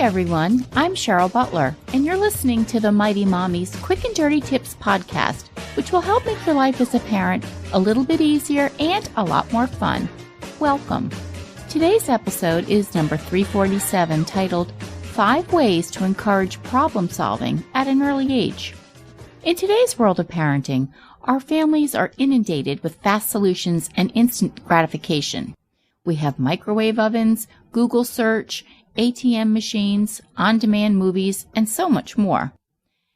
everyone, I'm Cheryl Butler, and you're listening to the Mighty Mommy's Quick and Dirty Tips podcast, which will help make your life as a parent a little bit easier and a lot more fun. Welcome. Today's episode is number 347, titled 5 Ways to Encourage Problem Solving at an Early Age. In today's world of parenting, our families are inundated with fast solutions and instant gratification. We have microwave ovens, Google search, ATM machines, on-demand movies, and so much more.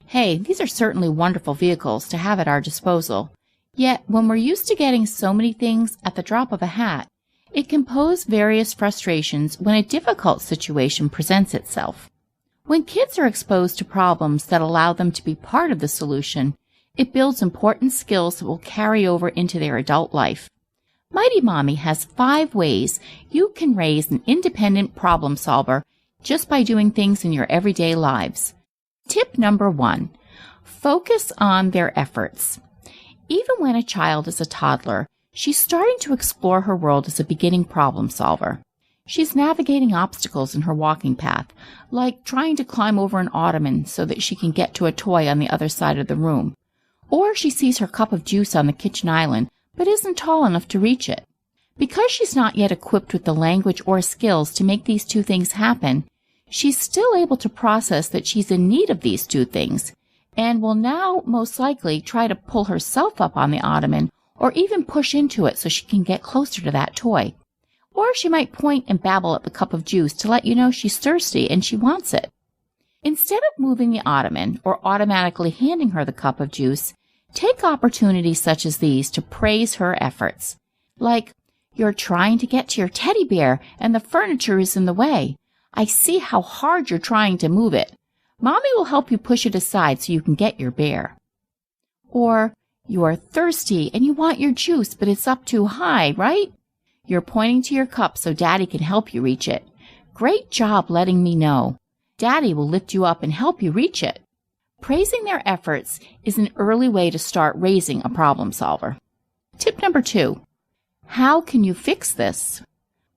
Hey, these are certainly wonderful vehicles to have at our disposal. Yet, when we're used to getting so many things at the drop of a hat, it can pose various frustrations when a difficult situation presents itself. When kids are exposed to problems that allow them to be part of the solution, it builds important skills that will carry over into their adult life. Mighty Mommy has 5 ways you can raise an independent problem solver just by doing things in your everyday lives. Tip number 1, focus on their efforts. Even when a child is a toddler, she's starting to explore her world as a beginning problem solver. She's navigating obstacles in her walking path, like trying to climb over an ottoman so that she can get to a toy on the other side of the room. Or she sees her cup of juice on the kitchen island, but isn't tall enough to reach it. Because she's not yet equipped with the language or skills to make these 2 things happen, she's still able to process that she's in need of these 2 things, and will now most likely try to pull herself up on the ottoman or even push into it so she can get closer to that toy. Or she might point and babble at the cup of juice to let you know she's thirsty and she wants it. Instead of moving the ottoman or automatically handing her the cup of juice, take opportunities such as these to praise her efforts. Like, you're trying to get to your teddy bear and the furniture is in the way. I see how hard you're trying to move it. Mommy will help you push it aside so you can get your bear. Or, you are thirsty and you want your juice, but it's up too high, right? You're pointing to your cup so Daddy can help you reach it. Great job letting me know. Daddy will lift you up and help you reach it. Praising their efforts is an early way to start raising a problem solver. Tip number 2. How can you fix this?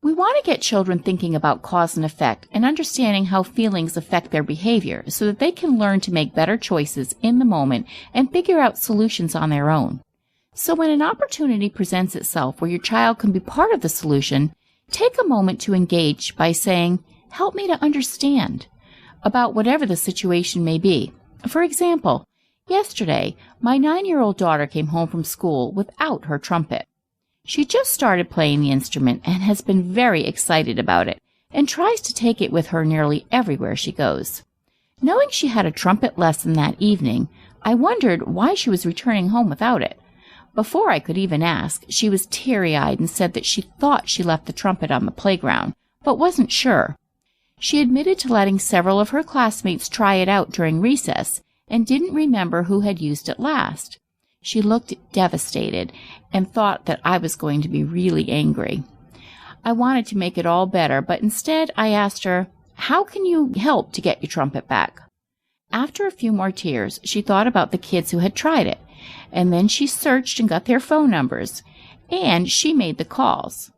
We want to get children thinking about cause and effect and understanding how feelings affect their behavior so that they can learn to make better choices in the moment and figure out solutions on their own. So when an opportunity presents itself where your child can be part of the solution, take a moment to engage by saying, "Help me to understand," about whatever the situation may be. For example, yesterday, my 9-year-old daughter came home from school without her trumpet. She just started playing the instrument and has been very excited about it and tries to take it with her nearly everywhere she goes. Knowing she had a trumpet lesson that evening, I wondered why she was returning home without it. Before I could even ask, she was teary-eyed and said that she thought she left the trumpet on the playground, but wasn't sure. She admitted to letting several of her classmates try it out during recess and didn't remember who had used it last. She looked devastated and thought that I was going to be really angry. I wanted to make it all better, but instead I asked her, "How can you help to get your trumpet back?" After a few more tears, she thought about the kids who had tried it, and then she searched and got their phone numbers, and she made the calls.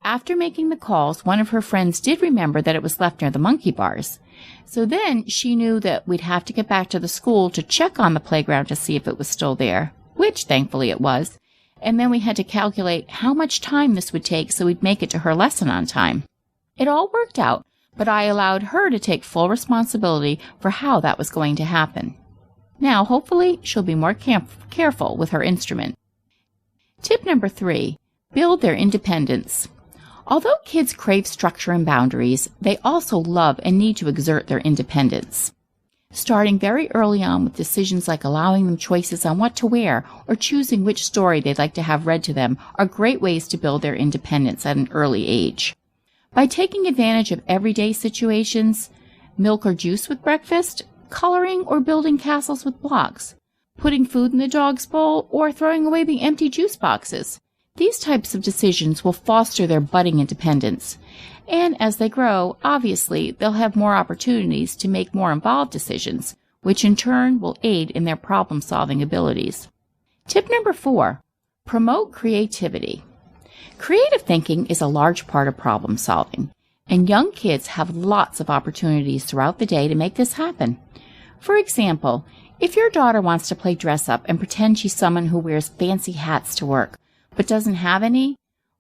After making the calls, one of her friends did remember that it was left near the monkey bars. So then she knew that we'd have to get back to the school to check on the playground to see if it was still there, which thankfully it was. And then we had to calculate how much time this would take so we'd make it to her lesson on time. It all worked out, but I allowed her to take full responsibility for how that was going to happen. Now, hopefully, she'll be more careful with her instrument. Tip number 3, build their independence. Although kids crave structure and boundaries, they also love and need to exert their independence. Starting very early on with decisions like allowing them choices on what to wear or choosing which story they'd like to have read to them are great ways to build their independence at an early age. By taking advantage of everyday situations, milk or juice with breakfast, coloring or building castles with blocks, putting food in the dog's bowl, or throwing away the empty juice boxes, these types of decisions will foster their budding independence. And as they grow, obviously, they'll have more opportunities to make more involved decisions, which in turn will aid in their problem-solving abilities. Tip number 4, promote creativity. Creative thinking is a large part of problem solving. And young kids have lots of opportunities throughout the day to make this happen. For example, if your daughter wants to play dress up and pretend she's someone who wears fancy hats to work, but doesn't have any,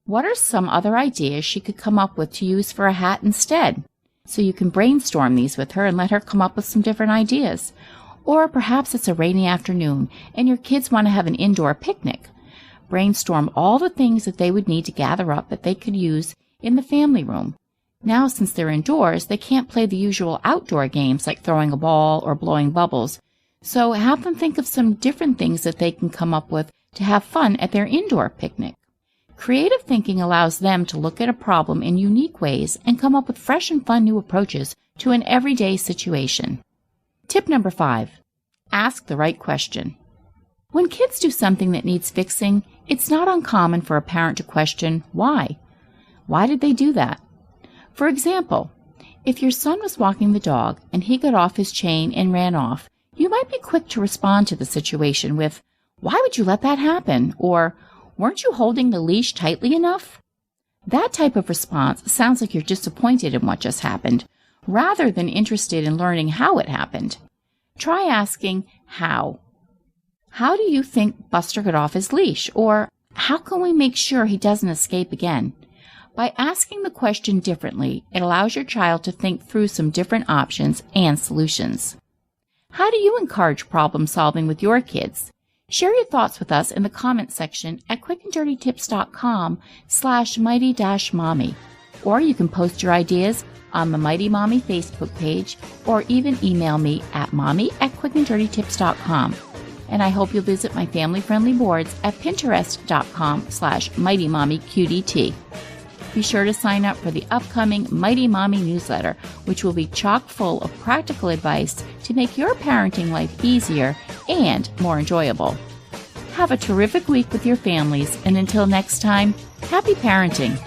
what are some other ideas she could come up with to use for a hat instead? So you can brainstorm these with her and let her come up with some different ideas. Or perhaps it's a rainy afternoon and your kids want to have an indoor picnic. Brainstorm all the things that they would need to gather up that they could use in the family room. Now, since they're indoors, they can't play the usual outdoor games like throwing a ball or blowing bubbles. So have them think of some different things that they can come up with to have fun at their indoor picnic. Creative thinking allows them to look at a problem in unique ways and come up with fresh and fun new approaches to an everyday situation. Tip number 5. Ask the right question. When kids do something that needs fixing, it's not uncommon for a parent to question why. Why did they do that? For example, if your son was walking the dog and he got off his chain and ran off, you might be quick to respond to the situation with, "Why would you let that happen?" Or, "Weren't you holding the leash tightly enough?" That type of response sounds like you're disappointed in what just happened, rather than interested in learning how it happened. Try asking, how? How do you think Buster got off his leash? Or, how can we make sure he doesn't escape again? By asking the question differently, it allows your child to think through some different options and solutions. How do you encourage problem solving with your kids? Share your thoughts with us in the comments section at quickanddirtytips.com/mighty-mommy. Or you can post your ideas on the Mighty Mommy Facebook page, or even email me at mommy@quickanddirtytips.com. And I hope you'll visit my family-friendly boards at pinterest.com/mightymommyqdt. Be sure to sign up for the upcoming Mighty Mommy newsletter, which will be chock full of practical advice to make your parenting life easier and more enjoyable. Have a terrific week with your families, and until next time, happy parenting.